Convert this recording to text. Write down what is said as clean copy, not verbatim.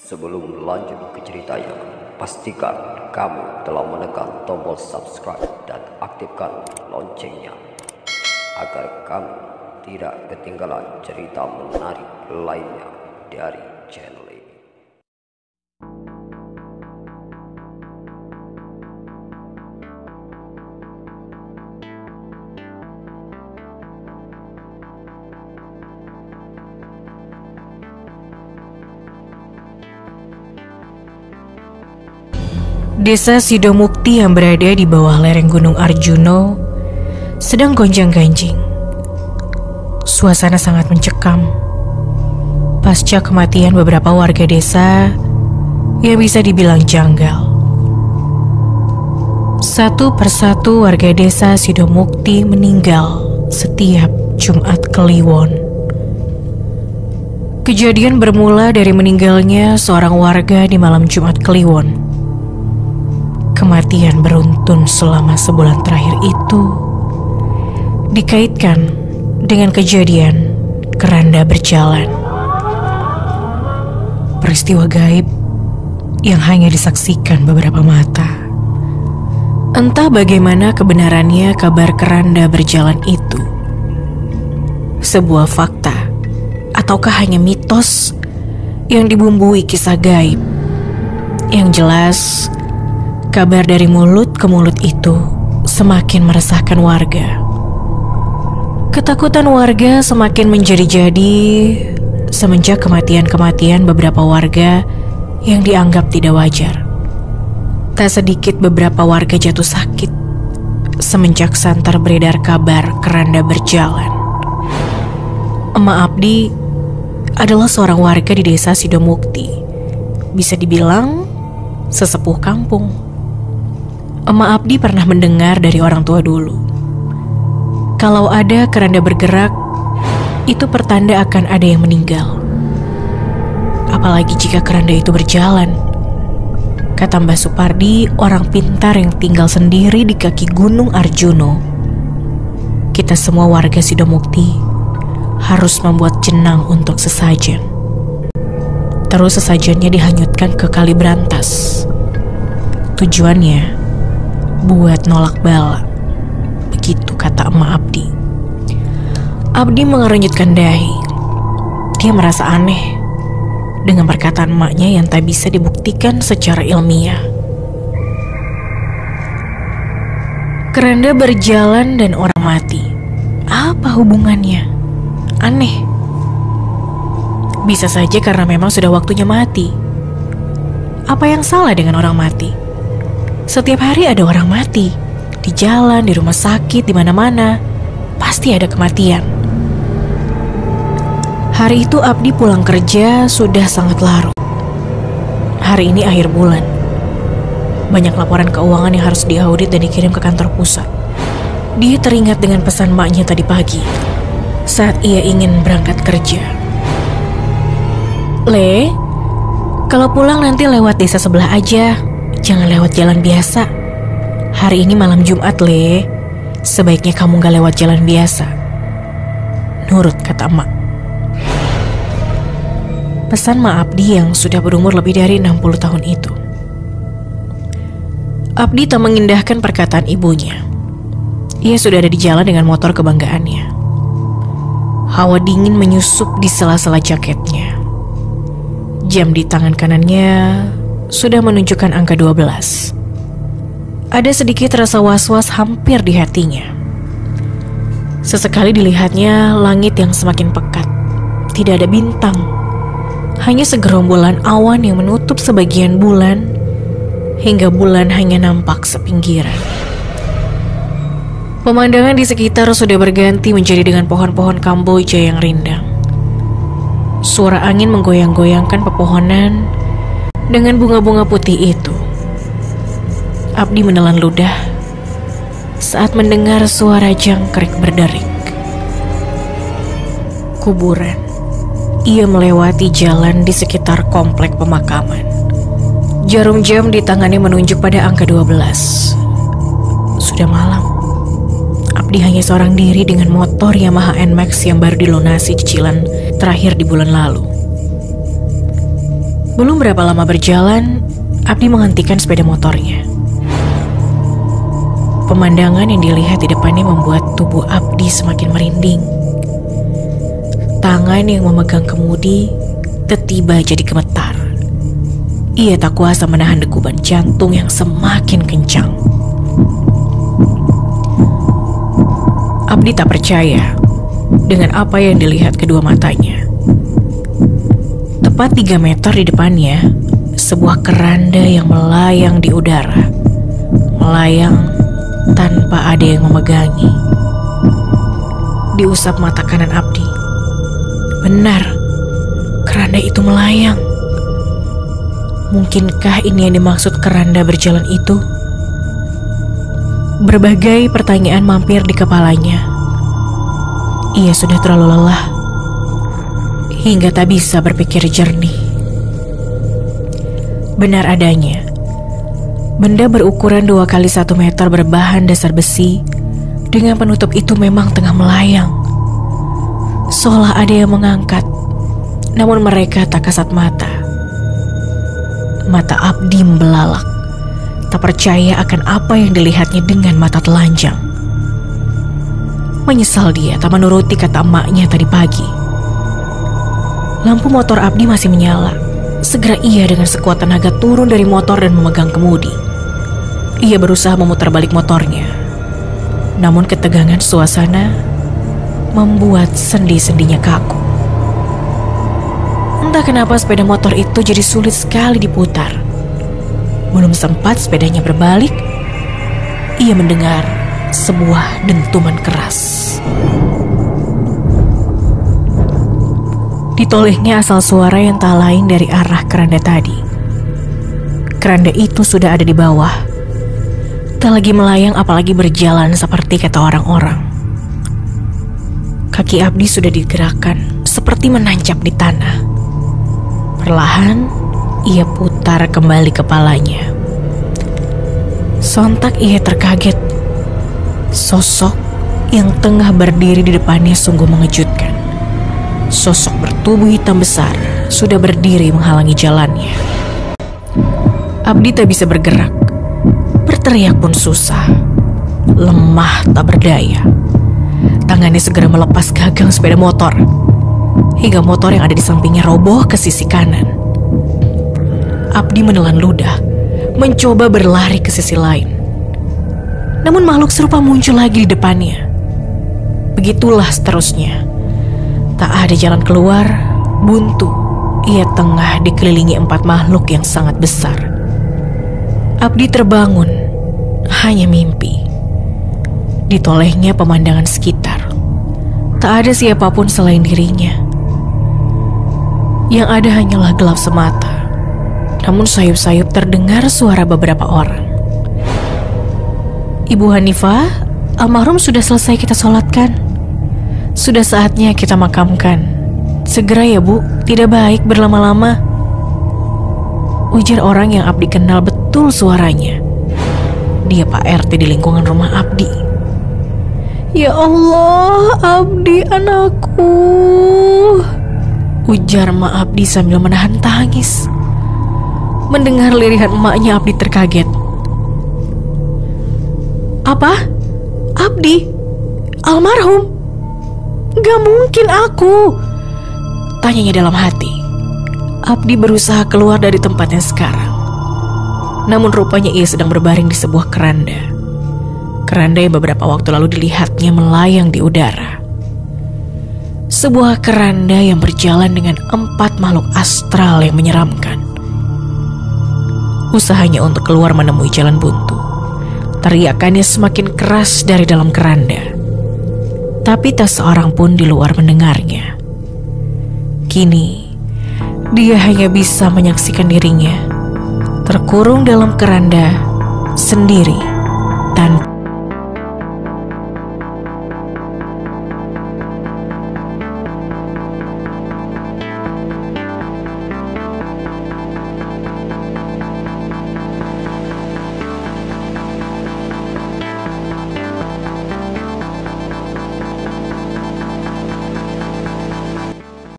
Sebelum lanjut ke ceritanya, pastikan kamu telah menekan tombol subscribe dan aktifkan loncengnya agar kamu tidak ketinggalan cerita menarik lainnya dari channel ini. Desa Sidomukti yang berada di bawah lereng Gunung Arjuno sedang gonjang-ganjing. Suasana sangat mencekam pasca kematian beberapa warga desa yang bisa dibilang janggal. Satu persatu warga desa Sidomukti meninggal setiap Jumat Kliwon. Kejadian bermula dari meninggalnya seorang warga di malam Jumat Kliwon. Kematian beruntun selama sebulan terakhir itu dikaitkan dengan kejadian keranda berjalan. Peristiwa gaib yang hanya disaksikan beberapa mata. Entah bagaimana kebenarannya kabar keranda berjalan itu. Sebuah fakta ataukah hanya mitos yang dibumbui kisah gaib. Yang jelas, kabar dari mulut ke mulut itu semakin meresahkan warga. Ketakutan warga semakin menjadi-jadi semenjak kematian-kematian beberapa warga yang dianggap tidak wajar. Tak sedikit beberapa warga jatuh sakit semenjak santer beredar kabar keranda berjalan. Emak Abdi adalah seorang warga di desa Sidomukti. Bisa dibilang sesepuh kampung. Emak Abdi pernah mendengar dari orang tua dulu, kalau ada keranda bergerak, itu pertanda akan ada yang meninggal. Apalagi jika keranda itu berjalan. Kata Mbah Supardi, orang pintar yang tinggal sendiri di kaki Gunung Arjuno. Kita semua warga Sidomukti harus membuat jenang untuk sesajen. Terus sesajennya dihanyutkan ke Kali Brantas. Tujuannya buat nolak bala. Begitu kata emak Abdi. Abdi mengernyitkan dahi. Dia merasa aneh dengan perkataan emaknya yang tak bisa dibuktikan secara ilmiah. Keranda berjalan dan orang mati. Apa hubungannya? Aneh. Bisa saja karena memang sudah waktunya mati. Apa yang salah dengan orang mati? Setiap hari ada orang mati. Di jalan, di rumah sakit, di mana-mana. Pasti ada kematian. Hari itu Abdi pulang kerja sudah sangat larut. Hari ini akhir bulan. Banyak laporan keuangan yang harus diaudit dan dikirim ke kantor pusat. Dia teringat dengan pesan maknya tadi pagi saat ia ingin berangkat kerja. Le, kalau pulang nanti lewat desa sebelah aja. Jangan lewat jalan biasa. Hari ini malam Jumat, Le. Sebaiknya kamu gak lewat jalan biasa. Nurut kata emak. Pesan Mak Abdi yang sudah berumur lebih dari 60 tahun itu. Abdi tak mengindahkan perkataan ibunya. Ia sudah ada di jalan dengan motor kebanggaannya. Hawa dingin menyusup di sela-sela jaketnya. Jam di tangan kanannya sudah menunjukkan angka 12. Ada sedikit rasa was-was hampir di hatinya. Sesekali dilihatnya langit yang semakin pekat. Tidak ada bintang. Hanya segerombolan awan yang menutup sebagian bulan, hingga bulan hanya nampak sepinggiran. Pemandangan di sekitar sudah berganti menjadi dengan pohon-pohon Kamboja yang rindang. Suara angin menggoyang-goyangkan pepohonan dengan bunga-bunga putih itu. Abdi menelan ludah saat mendengar suara jangkrik berderik. Kuburan. Ia melewati jalan di sekitar komplek pemakaman. Jarum jam di tangannya menunjuk pada angka 12. Sudah malam. Abdi hanya seorang diri dengan motor Yamaha NMAX yang baru dilunasi cicilan terakhir di bulan lalu. Belum berapa lama berjalan, Abdi menghentikan sepeda motornya. Pemandangan yang dilihat di depannya membuat tubuh Abdi semakin merinding. Tangan yang memegang kemudi tiba-tiba jadi gemetar. Ia tak kuasa menahan degupan jantung yang semakin kencang. Abdi tak percaya dengan apa yang dilihat kedua matanya. Tepat 3 meter di depannya, sebuah keranda yang melayang di udara. Melayang tanpa ada yang memegangi. Diusap mata kanan Abdi. Benar, keranda itu melayang. Mungkinkah ini yang dimaksud keranda berjalan itu? Berbagai pertanyaan mampir di kepalanya. Ia sudah terlalu lelah hingga tak bisa berpikir jernih. Benar adanya, benda berukuran 2 kali 1 meter berbahan dasar besi dengan penutup itu memang tengah melayang. Seolah ada yang mengangkat, namun mereka tak kasat mata. Mata Abdi membelalak, tak percaya akan apa yang dilihatnya dengan mata telanjang. Menyesal dia tak menuruti kata emaknya tadi pagi. Lampu motor Abdi masih menyala. Segera ia dengan sekuat tenaga turun dari motor dan memegang kemudi. Ia berusaha memutar balik motornya. Namun ketegangan suasana membuat sendi-sendinya kaku. Entah kenapa sepeda motor itu jadi sulit sekali diputar. Belum sempat sepedanya berbalik, ia mendengar sebuah dentuman keras. Ditolehnya asal suara yang tak lain dari arah keranda tadi. Keranda itu sudah ada di bawah. Tak lagi melayang apalagi berjalan seperti kata orang-orang. Kaki Abdi sudah digerakkan seperti menancap di tanah. Perlahan ia putar kembali kepalanya. Sontak ia terkaget. Sosok yang tengah berdiri di depannya sungguh mengejutkan. Sosok bertubuh hitam besar sudah berdiri menghalangi jalannya. Abdi tak bisa bergerak. Berteriak pun susah. Lemah tak berdaya. Tangannya segera melepas gagang sepeda motor, hingga motor yang ada di sampingnya roboh ke sisi kanan. Abdi menelan ludah, mencoba berlari ke sisi lain. Namun makhluk serupa muncul lagi di depannya. Begitulah seterusnya. Tak ada jalan keluar, buntu. Ia tengah dikelilingi 4 makhluk yang sangat besar. Abdi terbangun, hanya mimpi. Ditolehnya pemandangan sekitar. Tak ada siapapun selain dirinya. Yang ada hanyalah gelap semata. Namun sayup-sayup terdengar suara beberapa orang. Ibu Hanifah, almarhum sudah selesai kita sholatkan. Sudah saatnya kita makamkan. Segera ya Bu, tidak baik berlama-lama. Ujar orang yang Abdi kenal betul suaranya. Dia Pak RT di lingkungan rumah Abdi. Ya Allah, Abdi anakku, ujar Mak Abdi sambil menahan tangis. Mendengar lirihan emaknya, Abdi terkaget. Apa? Abdi? Almarhum? Gak mungkin aku, tanyanya dalam hati. Abdi berusaha keluar dari tempatnya sekarang. Namun rupanya ia sedang berbaring di sebuah keranda. Keranda yang beberapa waktu lalu dilihatnya melayang di udara. Sebuah keranda yang berjalan dengan 4 makhluk astral yang menyeramkan. Usahanya untuk keluar menemui jalan buntu. Teriakannya semakin keras dari dalam keranda. Tapi tak seorang pun di luar mendengarnya. Kini, dia hanya bisa menyaksikan dirinya terkurung dalam keranda sendiri tanpa